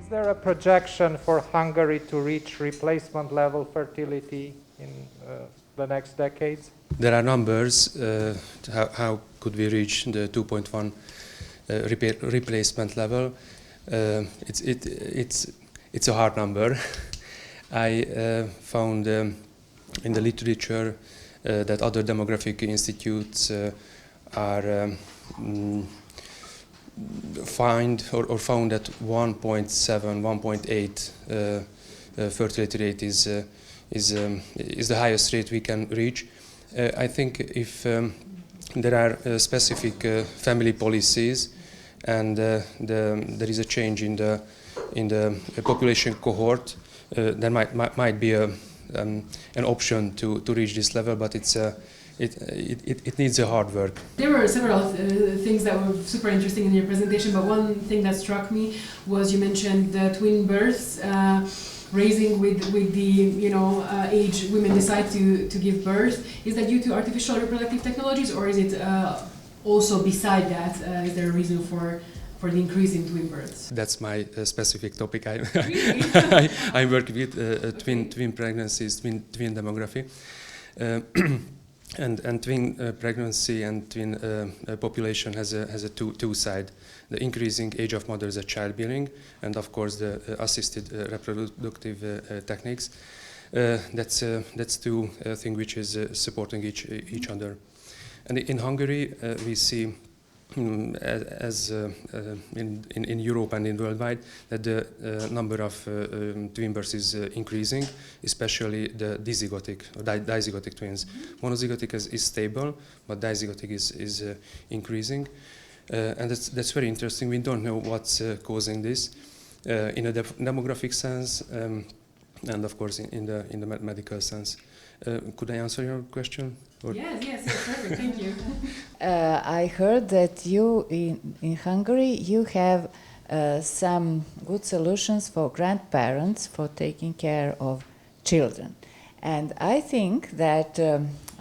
Is there a projection for Hungary to reach replacement level fertility in the next decades? There are numbers. How could we reach the 2.1 replacement level? It's a hard number. I found in the literature that other demographic institutes are found that 1.7, 1.8 fertility rate is the highest rate we can reach. I think if there are specific family policies and there is a change in the population cohort, there might be an option to reach this level, but it needs a hard work. There were several things that were super interesting in your presentation, but one thing that struck me was you mentioned the twin births, raising with the age women decide to give birth. Is that due to artificial reproductive technologies, or is it also beside that? Is there a reason for the increase in twin births? That's my specific topic. Really? I work with twin pregnancies, twin demography. And twin pregnancy and twin population has a two side: the increasing age of mothers at childbearing, and of course the assisted reproductive techniques. That's two things which is supporting each other. And in Hungary, we see, as in Europe and in worldwide, that the number of twin births is increasing, especially the dizygotic twins. Monozygotic is stable, but dizygotic is increasing, and that's very interesting. We don't know what's causing this in a demographic sense, and of course in the medical sense. Could I answer your question? Yes, perfect, thank you. I heard that you, in Hungary, you have some good solutions for grandparents for taking care of children. And I think that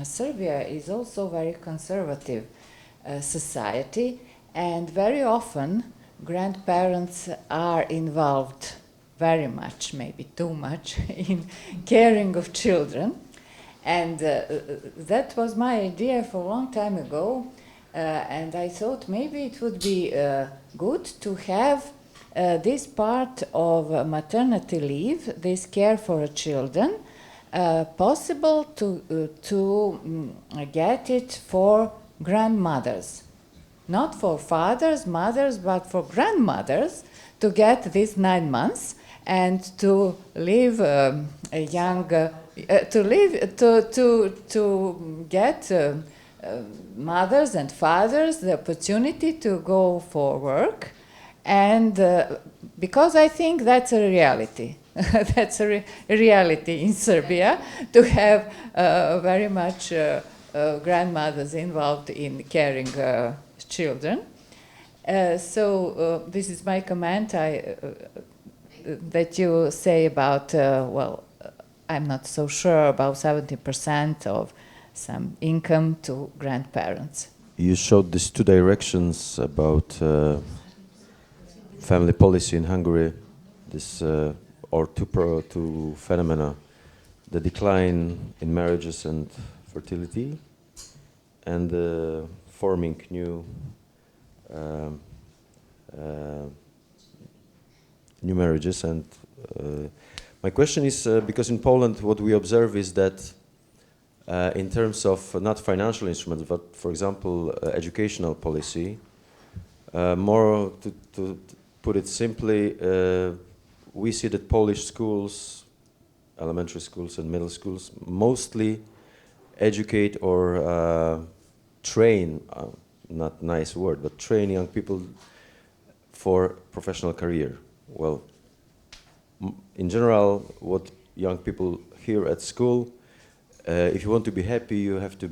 Serbia is also a very conservative society, and very often grandparents are involved very much, maybe too much, in caring of children. And that was my idea for a long time ago, and I thought maybe it would be good to have this part of maternity leave, this care for children, possible to get it for grandmothers. Not for fathers, mothers, but for grandmothers, to get these 9 months and to live a young... to get mothers and fathers the opportunity to go for work, and because I think that's a reality. That's a reality in Serbia, to have very much grandmothers involved in caring children. So this is my comment that you say about, I'm not so sure about 70% of some income to grandparents. You showed these two directions about family policy in Hungary, this or two phenomena: the decline in marriages and fertility, and forming new marriages. And my question is, because in Poland what we observe is that in terms of not financial instruments, but for example educational policy, more to put it simply, we see that Polish schools, elementary schools and middle schools, mostly educate or train, not nice word, but train young people for professional career. Well, in general, what young people hear at school, if you want to be happy, you have to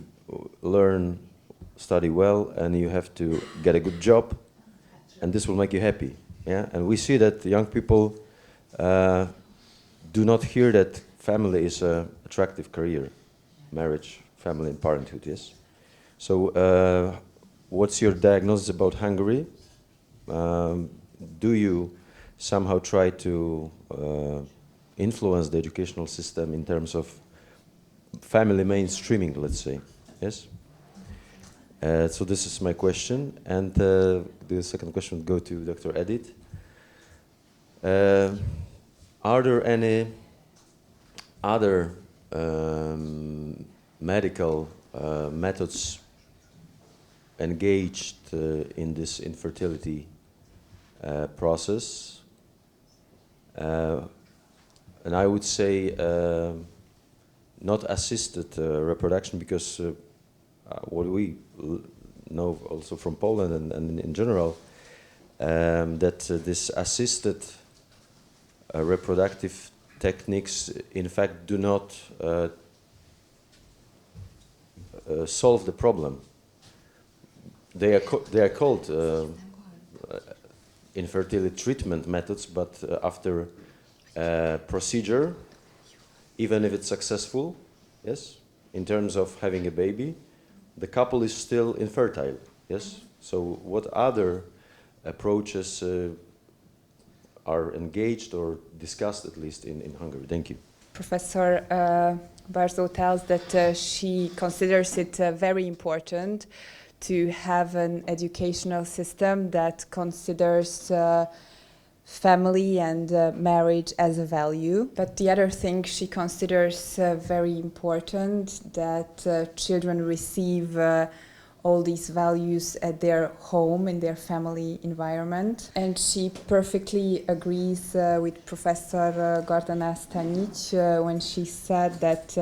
learn, study well, and you have to get a good job, and this will make you happy. Yeah, and we see that young people do not hear that family is an attractive career, marriage, family, and parenthood. Yes. So, what's your diagnosis about Hungary? Do you somehow try to influence the educational system in terms of family mainstreaming, let's say. Yes? So this is my question. And the second question would go to Dr. Edith. Are there any other medical methods engaged in this infertility process? And I would say not assisted reproduction, because what we know also from Poland and in general, that this assisted reproductive techniques in fact do not solve the problem. They are called infertility treatment methods, but after procedure, even if it's successful, yes, in terms of having a baby, the couple is still infertile, yes? So what other approaches are engaged or discussed, at least in Hungary? Thank you. Professor Barzó tells that she considers it very important to have an educational system that considers family and marriage as a value. But the other thing she considers very important, that children receive all these values at their home, in their family environment. And she perfectly agrees with Professor Gordana Stanic when she said that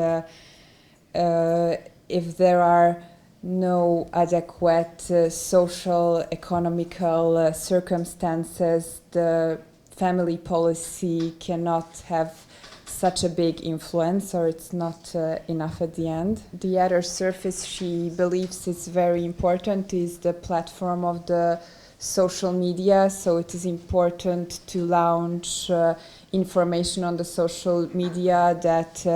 if there are no adequate social, economical circumstances, the family policy cannot have such a big influence, or it's not enough at the end. The other surface she believes is very important is the platform of the social media. So it is important to launch information on the social media that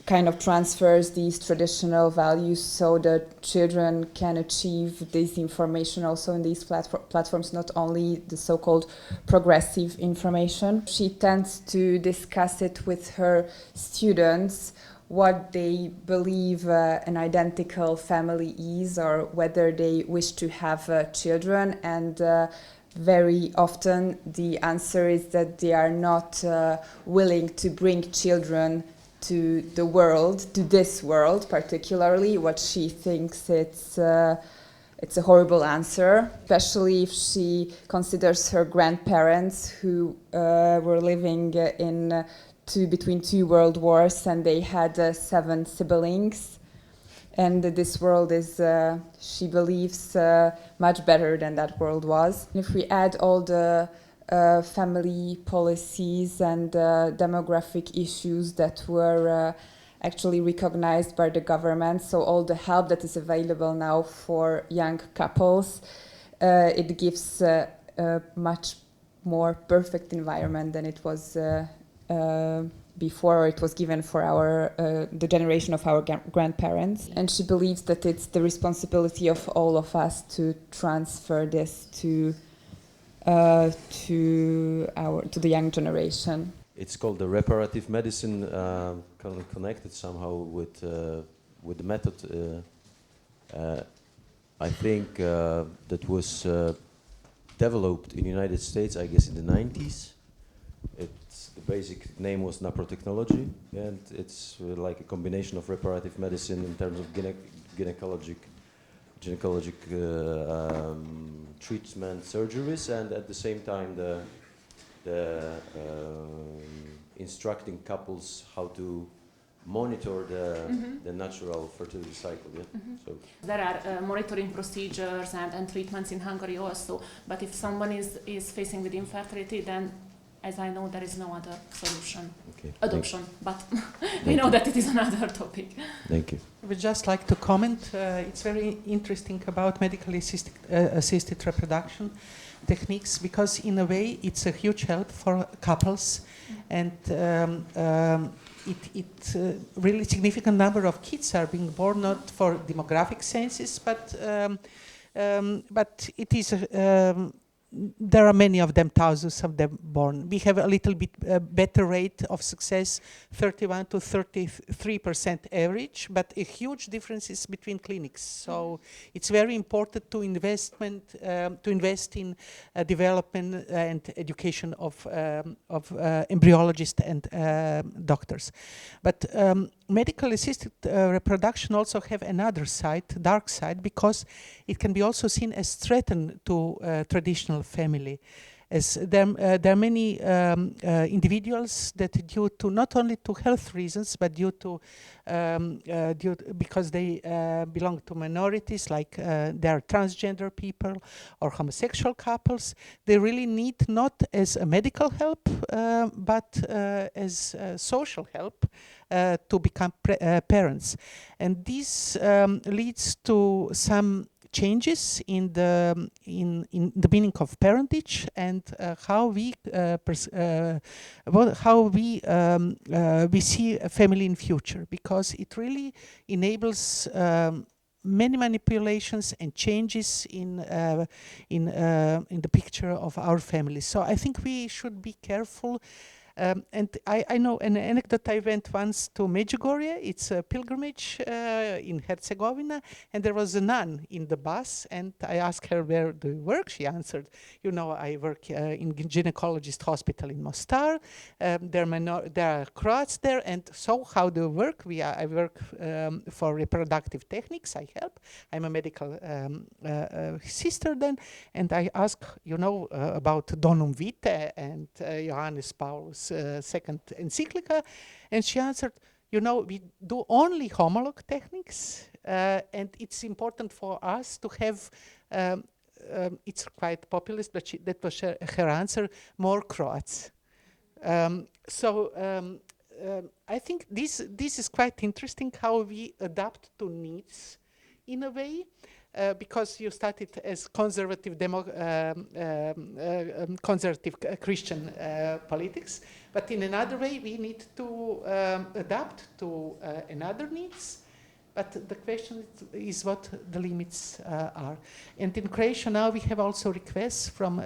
kind of transfers these traditional values, so that children can achieve this information also in these platforms, not only the so-called progressive information. She tends to discuss it with her students, what they believe an identical family is, or whether they wish to have children, and very often the answer is that they are not willing to bring children to the world, to this world particularly. What she thinks it's a horrible answer, especially if she considers her grandparents who were living in between two world wars, and they had 7 siblings. And this world is, she believes, much better than that world was. If we add all the family policies and demographic issues that were actually recognized by the government, so all the help that is available now for young couples, it gives a much more perfect environment than it was before it was given for the generation of our grandparents. And she believes that it's the responsibility of all of us to transfer this to the young generation. It's called the reparative medicine, connected somehow with the method. I think that was developed in the United States, I guess, in the 90s. The basic name was naprotechnology, and it's like a combination of reparative medicine in terms of gynecologic treatment, surgeries, and at the same time the instructing couples how to monitor the natural fertility cycle. Yeah? So there are monitoring procedures and treatments in Hungary also, but if someone is facing with infertility, then as I know, there is no other solution. Okay. Adoption, but we know that it is another topic. Thank you. I would just like to comment. It's very interesting about medically assisted reproduction techniques, because in a way it's a huge help for couples, and really significant number of kids are being born, not for demographic senses, but it is there are many of them, thousands of them born. We have a little bit better rate of success, 31 to 33% average, but a huge differences between clinics. So it's very important to invest in development and education of embryologists and doctors. But medical assisted reproduction also have another side, dark side, because it can be also seen as threatened to traditional family, as there are many individuals that, due to not only to health reasons, but due to because they belong to minorities, like they are transgender people or homosexual couples, they really need not as a medical help, but as social help to become parents. And this leads to some changes in the meaning of parentage and how we see a family in future, because it really enables many manipulations and changes in the picture of our family. So I think we should be careful. And I know an anecdote. I went once to Medjugorje. It's a pilgrimage in Herzegovina, and there was a nun in the bus, and I asked her, where do you work? She answered, you know, I work in gynecologist hospital in Mostar. There are Croats there, and so how do you work? I work for reproductive techniques. I help. I'm a medical sister then, and I ask, you know, about Donum Vitae and Johannes Paulus second encyclica, and she answered, you know, we do only homolog techniques, and it's important for us to have, it's quite populist, but that was her answer, more Croats. I think this is quite interesting, how we adapt to needs in a way. Because you started as conservative Christian politics, but in another way we need to adapt to another needs. But the question is what the limits are. And in Croatia now we have also requests from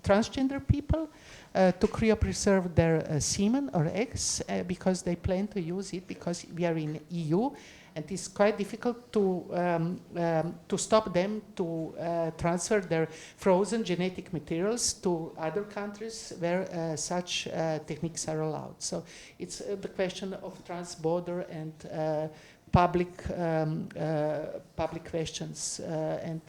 transgender people to cryopreserve their semen or eggs because they plan to use it, because we are in EU. And it's quite difficult to stop them to transfer their frozen genetic materials to other countries where such techniques are allowed. So it's the question of trans-border and public questions and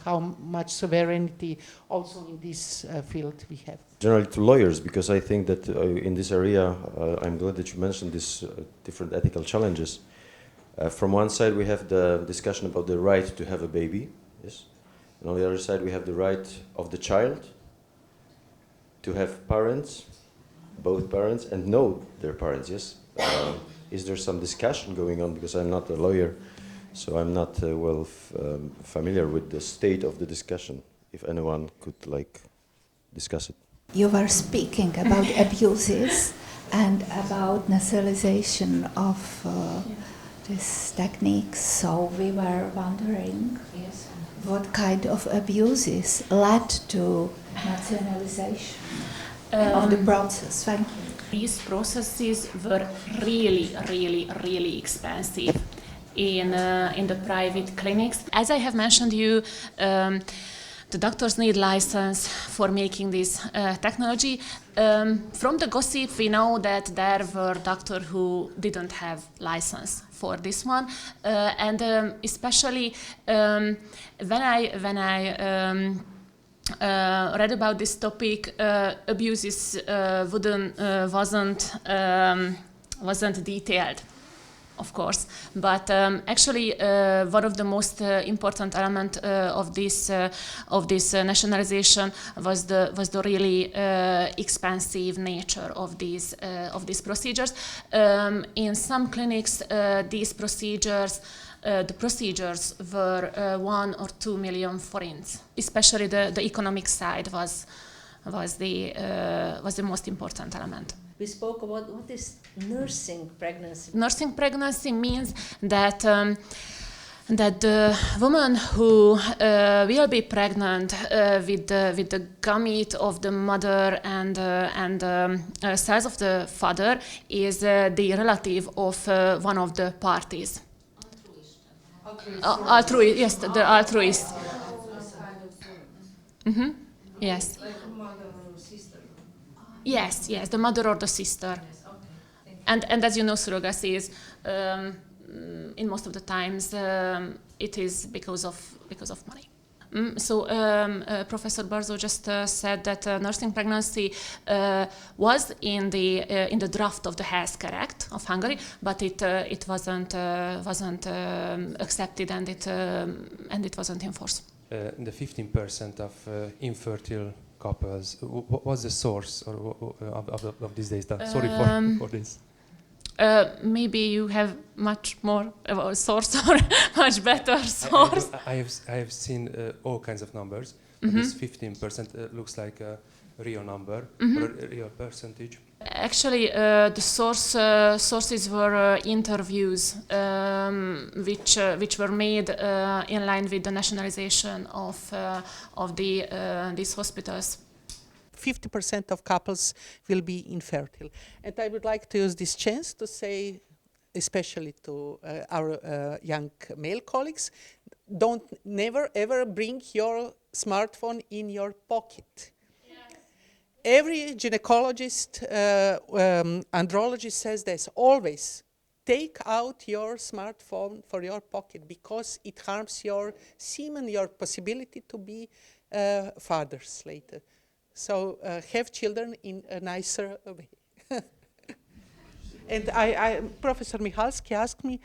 how much sovereignty also in this field we have. Generally to lawyers, because I think that in this area, I'm glad that you mentioned these different ethical challenges. From one side, we have the discussion about the right to have a baby, yes. And on the other side, we have the right of the child to have parents, both parents, and know their parents, yes. Is there some discussion going on? Because I'm not a lawyer, so I'm not familiar with the state of the discussion. If anyone could discuss it. You were speaking about abuses and about nationalization of these techniques, so we were wondering what kind of abuses led to nationalization of the process. Thank you. These processes were really expensive in the private clinics. As I have mentioned you, the doctors need license for making this technology. From the gossip, we know that there were doctors who didn't have license for this one, and especially when I read about this topic, abuses wasn't detailed, of course, but actually one of the most important element of this nationalization was the really expensive nature of these procedures. In some clinics, these procedures. The procedures were 1 or 2 million forints. Especially the economic side was the most important element. We spoke about what is nursing pregnancy. Nursing pregnancy means that that the woman who will be pregnant with the gamete of the mother and cells of the father is the relative of one of the parties. Altruist, yes, the altruist. Mm-hmm. Yes. Like a mother or sister. Yes, the mother or the sister. Yes, okay. And as you know, surrogacy is in most of the times it is because of money. So Professor Barzo just said that nursing pregnancy was in the draft of the Healthcare Act of Hungary, but it wasn't accepted and it wasn't enforced. The 15% of infertile couples, what was the source of this data? Sorry for this. Maybe you have much more source or much better source. I have seen all kinds of numbers. Mm-hmm. This 15% looks like a real number, or a real percentage. Actually, the sources were interviews which were made in line with the nationalization of these hospitals. 50% of couples will be infertile. And I would like to use this chance to say, especially to our young male colleagues, never ever bring your smartphone in your pocket. Yes. Every gynecologist, andrologist says this, always take out your smartphone for your pocket because it harms your semen, your possibility to be fathers later. So have children in a nicer way. And Professor Michalski asked me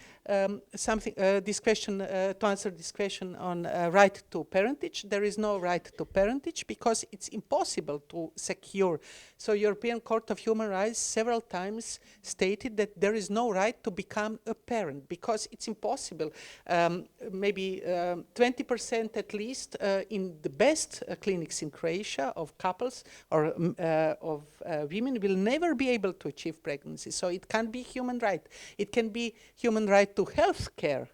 this question, to answer this question on right to parentage. There is no right to parentage because it's impossible to secure. So European Court of Human Rights several times stated that there is no right to become a parent because it's impossible. Maybe 20% at least in the best clinics in Croatia of couples or of women will never be able to achieve pregnancy. So it can't be human right. It can be human right to health care,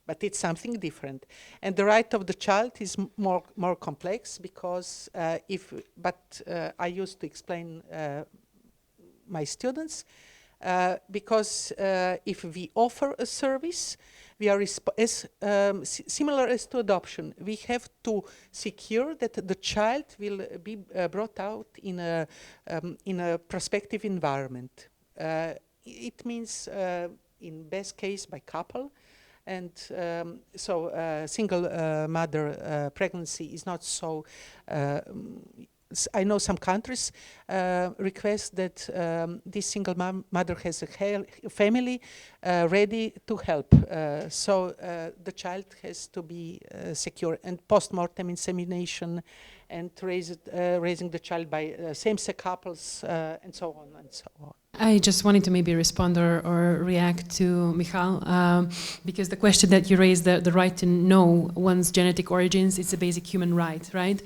but it's something different. And the right of the child is more complex because I used to explain my students because if we offer a service, we are similar as to adoption. We have to secure that the child will be brought out in a prospective environment. It means, in best case, by couple, and so single mother pregnancy is not so. I know some countries request that this single mother has a family ready to help. So the child has to be secure, and post-mortem insemination and raising the child by same-sex couples and so on and so on. I just wanted to maybe respond or react to Michal, because the question that you raised, the right to know one's genetic origins, it's a basic human right, right?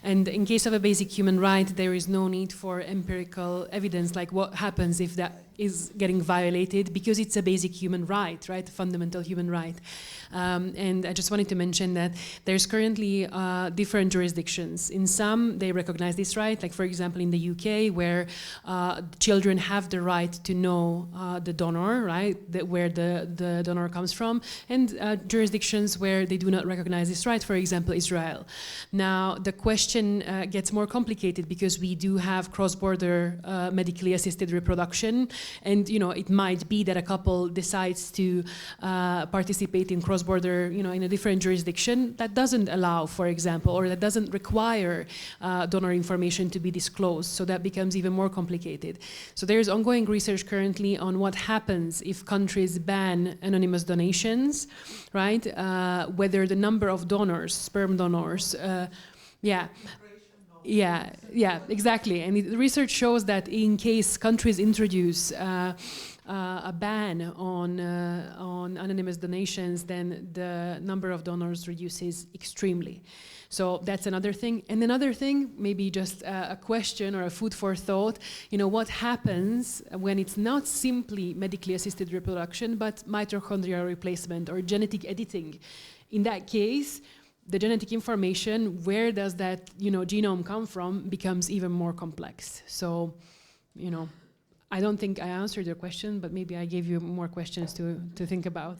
And in case of a basic human right, there is no need for empirical evidence, like what happens if that is getting violated, because it's a basic human right, right? A fundamental human right. And I just wanted to mention that there's currently different jurisdictions. In some, they recognize this right, like for example in the UK, where children have the right to know the donor, right, where the donor comes from, and jurisdictions where they do not recognize this right, for example, Israel. Now, the question gets more complicated because we do have cross-border medically assisted reproduction, and it might be that a couple decides to participate in cross-border, in a different jurisdiction that doesn't allow, for example, or that doesn't require donor information to be disclosed. So that becomes even more complicated. So there's ongoing research currently on what happens if countries ban anonymous donations, right? Whether the number of donors, sperm donors, Yeah, exactly. And the research shows that in case countries introduce a ban on anonymous donations, then the number of donors reduces extremely. So that's another thing. And another thing, maybe just a question or a food for thought, what happens when it's not simply medically assisted reproduction, but mitochondrial replacement or genetic editing? In that case, the genetic information, where does that genome come from, becomes even more complex. So, I don't think I answered your question, but maybe I gave you more questions to think about.